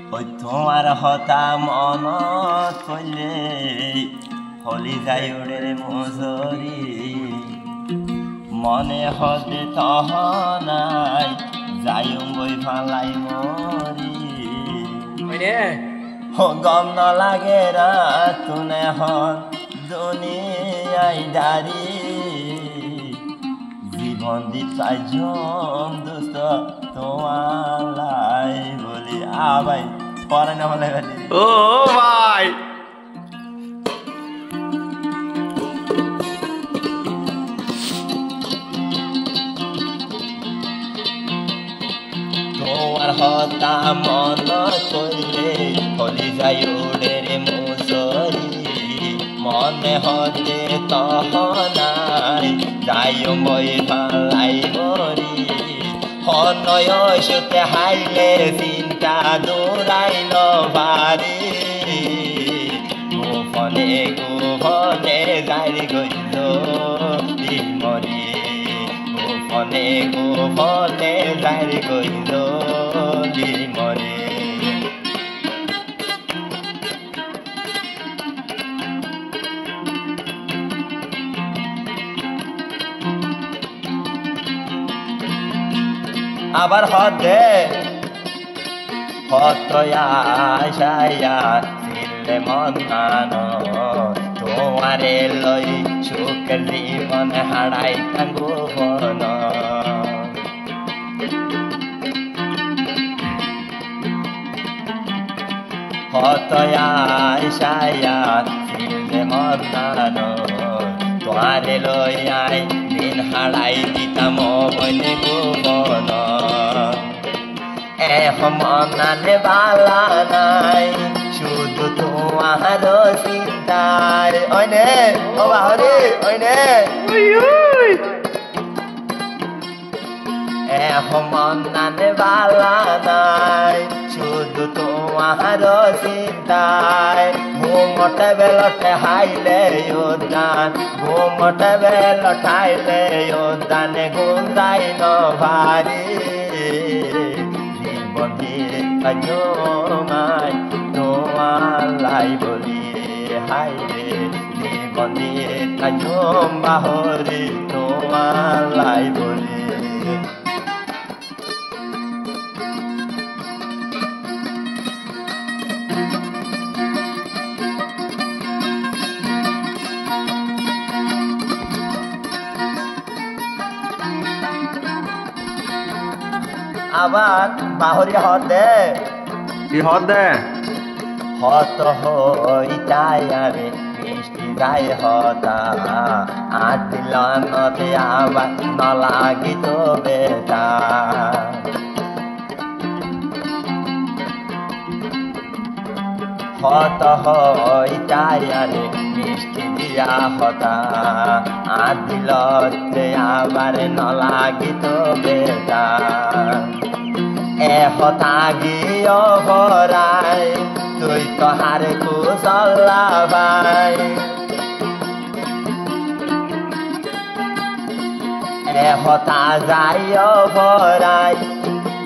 ওই তোমার হতা মনত পড়লে হলি যাই ওড়ে মজুরি মনে হতে তহনাই যাই বই ফালাই মরি গম নালাগে তুনে হন দুনিয়ায় দাঁড়ি জীবন দিতাই জম দোস্ত তোমার বলি ভাই পরে না হলে ও ভাই তোমার হতা মন করলে হলি যাই ওড়ে রে মুসরি মনে হতে তহনাই যাই মই ভালাই মরি হনয় সুতে হাইলে চিন্তা দৌড়াই নবারি গোপনে যাই গইল মরি গোপনে যাই গইল মরি আবার হদে হতয়া ছিলে মন তোমারে লই সুখের জীবন হারাই টাঙ্গো বন হতয়া ছিলে মন তোমারে লই আই দিন হারাই দিতাম বনে গোবন মনানে বালা নাই শুধু তোমার চিন্তার ওইনে ও বাহরে ওইনে মনানে বালা নাই শুধু তোমার চিন্তায় ঘুমটে বেলটে হাইলে উদ্যান ঘুমটে বেলটে হাইলে উদ্যানে গুন্দাই ন ভারি জমাই তোমার বলি হাইরে জীবনে জম বাহরে তোমার বলি আবার বাহরি হদে কি হদে হত হইতাই আরে মিষ্টি যাই হতা আদিলনতে আবার নলাগিত বেতা হত হইতাই আরে মিষ্টি দিয়া হতা আদিলতে আবার নলাগিত বেতা হতা গিয়ে ভরাই তুই তো হারে কুশলা ভাই হতা যাই ভরাই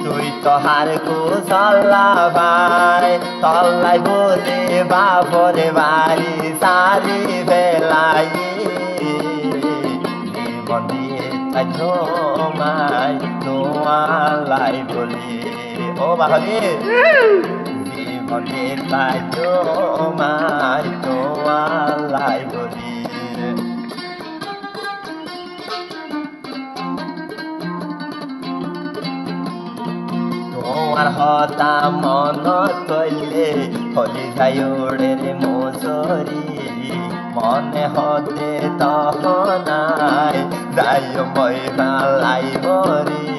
তুই তো হার কুশলা ভাই তল্লাই বলে বাপরে বাড়ি সারি বেলাই জমাই তোমার বলি ও বাহরি জীবনে তাই জমাই তোমার বলি তোমার হতা মন কইলে হলি যাই ওড়ে রে মজুরি মনে হতে তহনাই যাই মই ভালাই মরি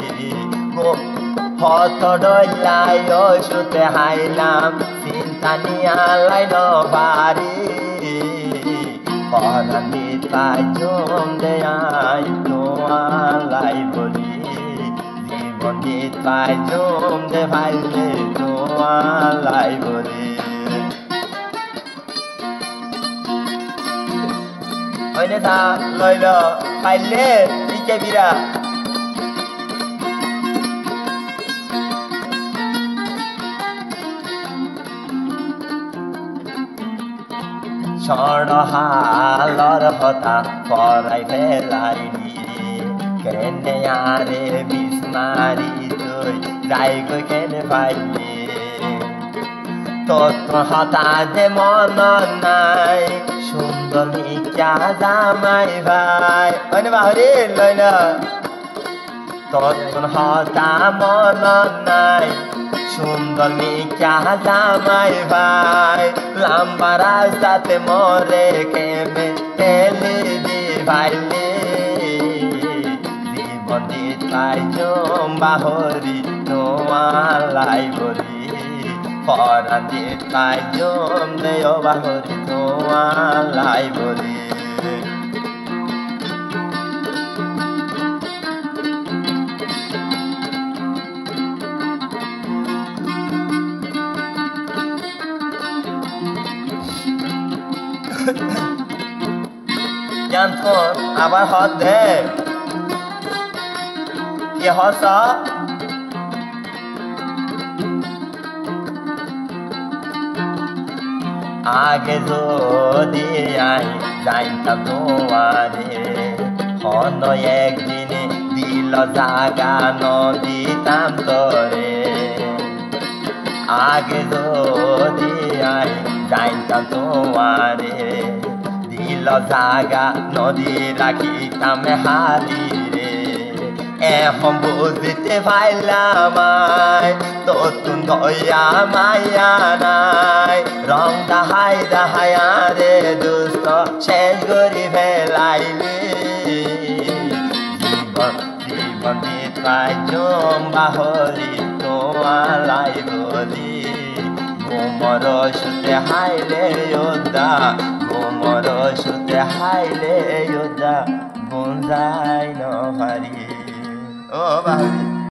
হত ডলাই সুতে হাইলাম চিন্তা নিয়ালাই নবারি পরানি তাই জম দেয়াই তোমার বলি জীবনে তাই জম দে ভাইলে তোমার বলি ওইনে থা লইল পাইলে ইকে বিরা সরহালর হতা পরাই ফেলাইনি কেনে আরে বিস্মারি তুই যাই গই কেনে পাইলি তোর হতা যে মন নাই সুন্দর মিকা জামাই ভাই ওই বাহরি লই না তোর হতা মন নাই সুন্দর মিকা জামাই ভাই লম্বা রাস্তাতে মরে কেমে ঠেলি দি ভাইলি জীবন দিতাই জম্বা হরি তোমালাই বলি পরাণ দিতাই জম দেও বাহরি তোমালাই বলি জানতন আবার হদ দে কি হস আগে যদি আই যাইতাম তোমারে হন একদিনে দিল জাগা নদিতাম তোরে আগে যদি আই যাইতাম তোমারে দিল জাগা নদী রাখিতাম হালি রে এখন বুঝতে পাইলাম তোতুন দয়া মায়া নাই রং দাহাই দাহায়া রে দুষ্ট শেষ করি ফেলাইলি জীবন জীবন দিতাই জম্বা হরি তোমালাই বলি গোমর সুতে হাইলে যোদ্ধা গোমর সুতে হাইলে যোদ্ধা গুঞ্জাই নহারি ও বাবু